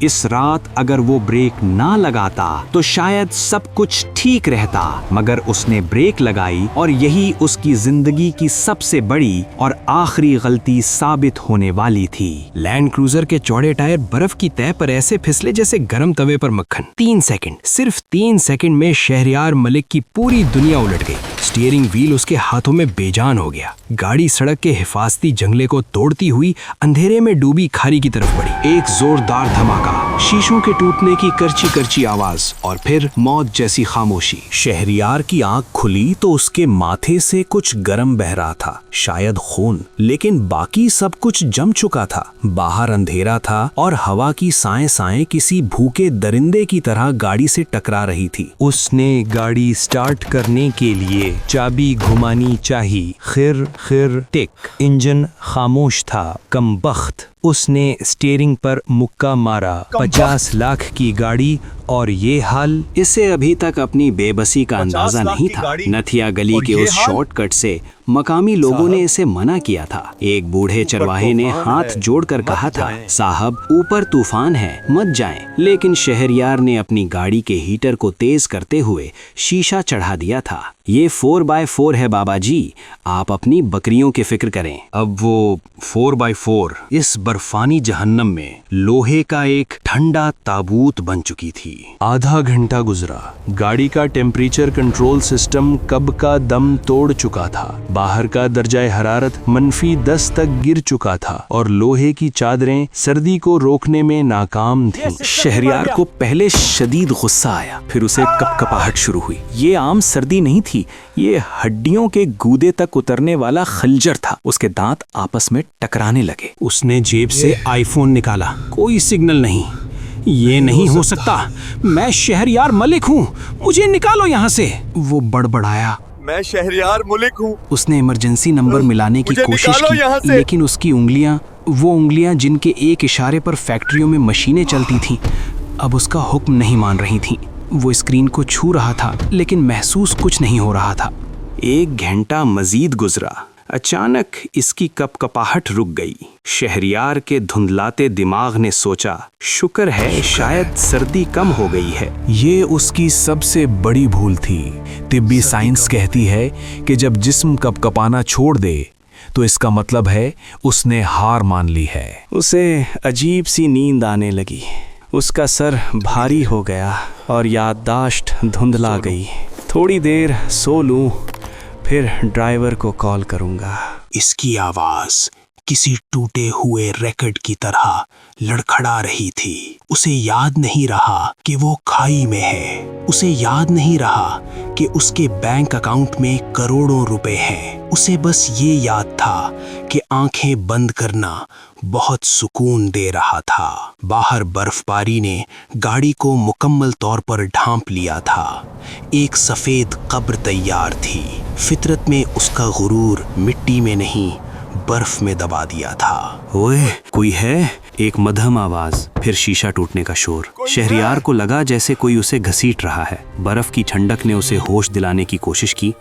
इस रात अगर वो ब्रेक ना लगाता तो शायद सब कुछ ठीक रहता, मगर उसने ब्रेक लगाई और यही उसकी जिंदगी की सबसे बड़ी और आखिरी गलती साबित होने वाली थी। लैंड क्रूजर के चौड़े टायर बर्फ की तह पर ऐसे फिसले जैसे गरम तवे पर मक्खन। 3 सेकंड, सिर्फ 3 सेकंड में शहरयार मलिक की पूरी दुनिया उलट गई। स्टीयरिंग व्हील उसके हाथों में बेजान हो गया। गाड़ी सड़क के हिफाजती जंगले को तोड़ती हुई अंधेरे में डूबी खारी की तरफ बढ़ी। एक जोरदार धमाका, शीशों के टूटने की करची करची आवाज और फिर मौत जैसी खामोशी। शहरयार की आंख खुली तो उसके माथे से कुछ गरम बह रहा था, शायद खून, लेकिन बाकी सब कुछ जम चुका था। बाहर अंधेरा था और हवा की साएं साएं किसी भूखे दरिंदे की तरह गाड़ी से टकरा रही थी। उसने गाड़ी स्टार्ट करने के लिए चाबी घुमानी चाहिए। खिर खिर टिक, इंजन खामोश था। कमबख्त, उसने स्टीयरिंग पर मुक्का मारा। 50 लाख की गाड़ी और ये हाल। इसे अभी तक अपनी बेबसी का अंदाजा नहीं था। नथिया गली के उस शॉर्टकट से मकामी लोगों ने इसे मना किया था। एक बूढ़े चरवाहे ने हाथ जोड़कर कहा था, साहब ऊपर तूफान है, मत जाएं। लेकिन शहरयार ने अपनी गाड़ी के हीटर को तेज करते हुए शीशा चढ़ा दिया था। ये 4x4 है बाबा जी, आप अपनी बकरियों की फिक्र करें। अब वो 4x4 इस बर्फानी जहन्नम में लोहे का एक ठंडा ताबूत बन चुकी थी। आधा घंटा गुजरा। गाड़ी का टेम्परेचर कंट्रोल सिस्टम कब का दम तोड़ चुका था। बाहर का दर्जाए हरारत -10 तक गिर चुका था और लोहे की चादरें सर्दी को रोकने में नाकाम थीं। शहरयार को पहले शदीद गुस्सा आया, फिर उसे कपकपाहट शुरू हुई। ये आम सर्दी नहीं थी, ये हड्डियों के गूदे तक उतरने वाला खंजर था। उसके दांत आपस में टकराने लगे। उसने जेब से आईफोन निकाला। कोई सिग्नल नहीं। ये नहीं हो सकता, मैं शहरयार मलिक हूँ, मुझे निकालो यहाँ से। वो बड़बड़ाया, मैं शहरयार मलिक हूँ। उसने इमरजेंसी नंबर मिलाने की कोशिश की, लेकिन उसकी वो उंगलियां जिनके एक इशारे पर फैक्ट्रियों में मशीनें चलती थीं, अब उसका हुक्म नहीं मान रही थीं। वो स्क्रीन को छू रहा था, लेकिन महसूस कुछ नहीं हो रहा था। 1 घंटा मजीद गुजरा। अचानक इसकी कपकपाहट रुक गई। शहरयार के धुंधलाते दिमाग ने सोचा, शुक्र है शायद सर्दी कम हो गई है। ये उसकी सबसे बड़ी भूल थी। तिब्बी साइंस कहती है कि जब जिस्म कपकपाना छोड़ दे तो इसका मतलब है उसने हार मान ली है। उसे अजीब सी नींद आने लगी। उसका सर भारी हो गया और याददाश्त धुंधला गई। थोड़ी देर सो लूं, फिर ड्राइवर को कॉल करूंगा। इसकी आवाज किसी टूटे हुए रिकॉर्ड की तरह लड़खड़ा रही थी। उसे याद नहीं रहा कि वो खाई में है। उसे याद नहीं रहा कि उसके बैंक अकाउंट में करोड़ों रुपए हैं। उसे बस ये याद था कि आंखें बंद करना बहुत सुकून दे रहा था। बाहर बर्फबारी ने गाड़ी को मुकम्मल तौर पर ढांप लिया था। एक सफेद कब्र तैयार थी। फितरत में उसका गुरूर मिट्टी में नहीं बर्फ में दबा दिया था। ओए, कोई है? एक मध्यम आवाज, फिर शीशा टूटने का शोर। शहरयार को लगा जैसे कोई उसे घसीट रहा है। बर्फ की ठंडक ने उसे होश दिलाने की कोशिश की,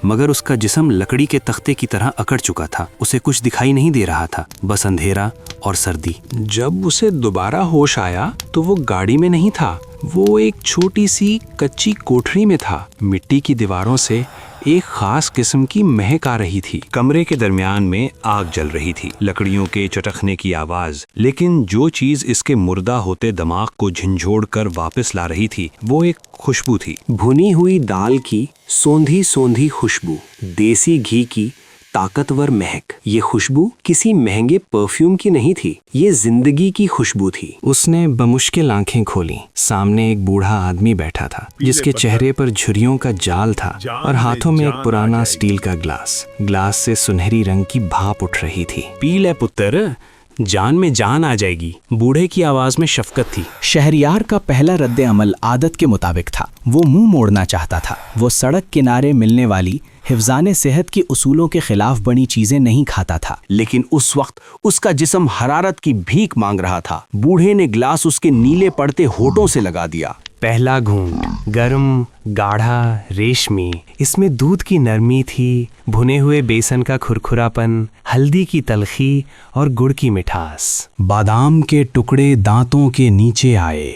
मगर उसका जिस्म लकड़ी के तख्ते की तरह अकड़ चुका था। उसे कुछ दिखाई नहीं दे रहा था, बस अंधेरा और सर्दी। जब उसे दोबारा होश आया तो वो गाड़ी में नहीं था। वो एक छोटी सी कच्ची कोठरी में था। मिट्टी की दीवारों से एक खास किस्म की महक आ रही थी। कमरे के दरमियान में आग जल रही थी, लकड़ियों के चटकने की आवाज। लेकिन जो चीज इसके मुर्दा होते दिमाग को झंझोड़ कर वापस ला रही थी, वो एक खुशबू थी। भुनी हुई दाल की सोंधी सोंधी खुशबू, देसी घी की ताकतवर महक। ये खुशबू किसी महंगे परफ्यूम की नहीं थी, ये जिंदगी की खुशबू थी। उसने बमुश्किल आंखें खोली। सामने एक बूढ़ा आदमी बैठा था, जिसके चेहरे पर झुर्रियों का जाल था और हाथों में एक पुराना स्टील का ग्लास से सुनहरी रंग की भाप उठ रही थी। पी ले पुत्र, जान में जान आ जाएगी। बूढ़े की आवाज में शफकत थी। शहरयार का पहला रद्द अमल आदत के मुताबिक था। वो मुंह मोड़ना चाहता था। वो सड़क किनारे मिलने वाली हिफ्ज़ाने सेहत के उसूलों के खिलाफ बनी चीजें नहीं खाता था। लेकिन उस वक्त उसका जिस्म हरारत की भीख मांग रहा था। बूढ़े ने ग्लास उसके नीले पड़ते होठों से लगा दिया। पहला घूंट गरम, गाढ़ा, रेशमी। इसमें दूध की नरमी थी, भुने हुए बेसन का खुरखुरापन, हल्दी की तलखी और गुड़ की मिठास। बादाम के टुकड़े दांतों के नीचे आए।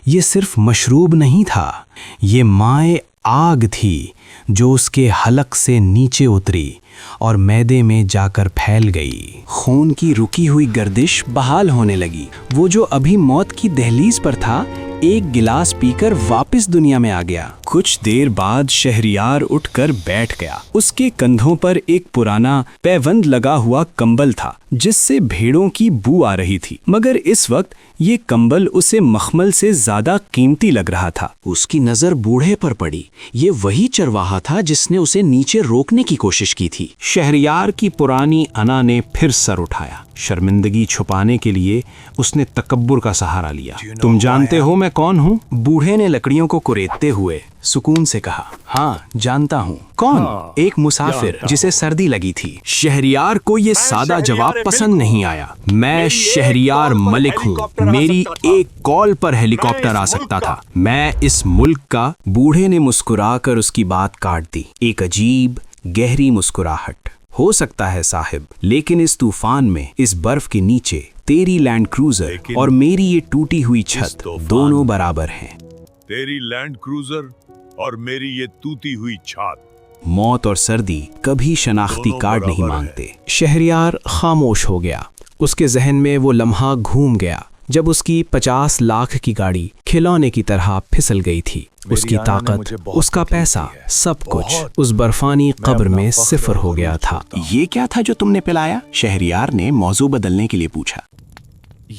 ये सिर्फ मशरूब नहीं था, ये माए आग थी जो उसके हलक से नीचे उतरी और मैदे में जाकर फैल गई। खून की रुकी हुई गर्दिश बहाल होने लगी। वो जो अभी मौत की दहलीज पर था, एक गिलास पीकर वापस दुनिया में आ गया। कुछ देर बाद शहरियार उठकर बैठ गया। उसके कंधों पर एक पुराना पैबंद लगा हुआ कंबल था जिससे भेड़ों की बू आ रही थी, मगर इस वक्त ये कंबल उसे मखमल से ज्यादा कीमती लग रहा था। उसकी नजर बूढ़े पर पड़ी। ये वही चरवाहा था जिसने उसे नीचे रोकने की कोशिश की थी। शहरियार की पुरानी अना ने फिर सर उठाया। शर्मिंदगी छुपाने के लिए उसने तकब्बुर का सहारा लिया। तुम जानते हो मैं कौन हूँ? बूढ़े ने लकड़ियों को कुरेदते हुए सुकून से कहा, हाँ जानता हूँ। कौन? एक मुसाफिर जिसे सर्दी लगी थी। शहरियार को ये सादा जवाब पसंद नहीं आया। मैं शहरियार मलिक हूँ। मेरी एक कॉल पर हेलीकॉप्टर आ सकता था। मैं इस मुल्क का। बूढ़े ने मुस्कुराकर उसकी बात काट दी। एक अजीब गहरी मुस्कुराहट। हो सकता है साहिब, लेकिन इस तूफान में, इस बर्फ के नीचे तेरी लैंड क्रूजर और मेरी ये टूटी हुई छत दोनों बराबर हैं। तेरी लैंड क्रूजर और मेरी ये टूटी हुई छत। मौत और सर्दी कभी शनाख्ती कार्ड नहीं मांगते। शहरियार खामोश हो गया। उसके जहन में वो लम्हा घूम गया जब उसकी 50 लाख की गाड़ी खिलौने की तरह फिसल गई थी। उसकी ताकत, उसका पैसा, सब कुछ उस बर्फानी कब्र में सिफर हो गया था। ये क्या था जो तुमने पिलाया? शहरियार ने मौजू बदलने के लिए पूछा।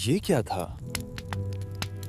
ये क्या था?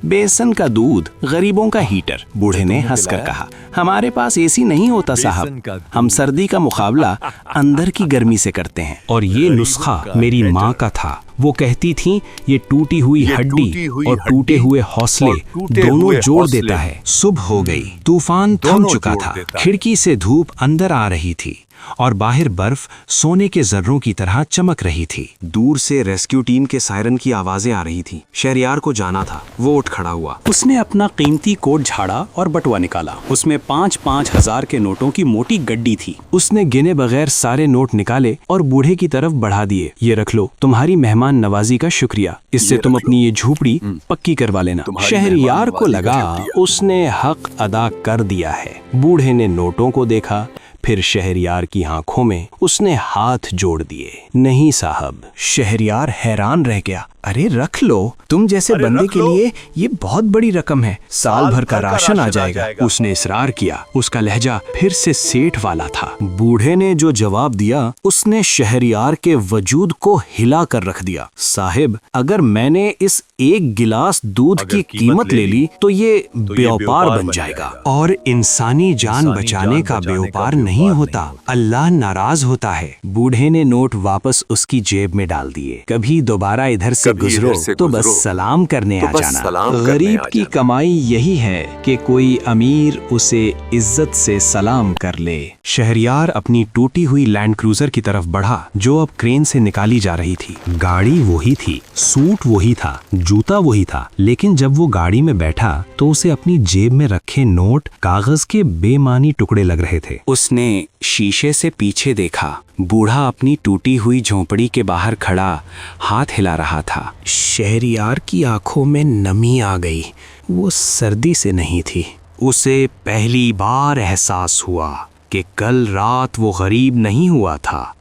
बेसन का दूध, गरीबों का हीटर। बूढ़े ने हंसकर कहा, हमारे पास एसी नहीं होता साहब, हम सर्दी का मुकाबला अंदर की गर्मी से करते हैं। और ये नुस्खा मेरी माँ का था। वो कहती थी ये टूटी हुई हड्डी और टूटे हुए हौसले दोनों जोड़ देता है। सुबह हो गई। तूफान थम चुका था। खिड़की से धूप अंदर आ रही थी और बाहर बर्फ सोने के जर्रों की तरह चमक रही थी। दूर से रेस्क्यू टीम के सायरन की आवाजें आ रही थी। शहरियार को जाना था। वो उठ खड़ा हुआ। उसने अपना कीमती कोट झाड़ा और बटुआ निकाला। उसमें 5-5 हजार के नोटों की मोटी गड्डी थी। उसने गिने बगैर सारे नोट निकाले और बूढ़े की तरफ बढ़ा दिए। ये रख लो, तुम्हारी मेहमान नवाजी का शुक्रिया। इससे तुम अपनी ये झोपड़ी पक्की करवा लेना। शहरियार को लगा उसने हक अदा कर दिया है। बूढ़े ने नोटों को देखा, फिर शहरियार की आंखों में उसने हाथ जोड़ दिए। नहीं साहब। शहरियार हैरान रह गया। अरे रख लो, तुम जैसे बंदे के लिए ये बहुत बड़ी रकम है। साल भर का राशन आ जाएगा। उसने इसरार किया। उसका लहजा फिर से सेठ वाला था। बूढ़े ने जो जवाब दिया उसने शहरियार के वजूद को हिला कर रख दिया। साहिब, अगर मैंने इस एक गिलास दूध की कीमत ले ली तो ये व्यापार बन जाएगा। और इंसानी जान बचाने का व्यापार नहीं होता, अल्लाह नाराज होता है। बूढ़े ने नोट वापस उसकी जेब में डाल दिए। कभी दोबारा इधर से गुजरो तो बस सलाम करने आ जाना। गरीब की कमाई यही है कि कोई अमीर उसे इज्जत से सलाम कर ले। शहरियार अपनी टूटी हुई लैंड क्रूजर की तरफ बढ़ा जो अब क्रेन से निकाली जा रही थी। गाड़ी वही थी, सूट वही था, जूता वही था, लेकिन जब वो गाड़ी में बैठा तो उसे अपनी जेब में रखे नोट कागज के बेमानी टुकड़े लग रहे थे। उसने शीशे से पीछे देखा। बूढ़ा अपनी टूटी हुई झोंपड़ी के बाहर खड़ा हाथ हिला रहा था। शहरियार की आंखों में नमी आ गई। वो सर्दी से नहीं थी। उसे पहली बार एहसास हुआ कि कल रात वो गरीब नहीं हुआ था,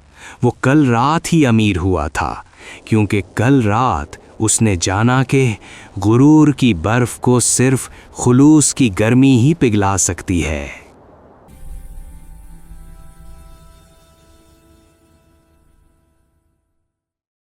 वो कल रात ही अमीर हुआ था, क्योंकि कल रात उसने जाना कि गुरूर की बर्फ को सिर्फ खुलूस की गर्मी ही पिघला सकती है।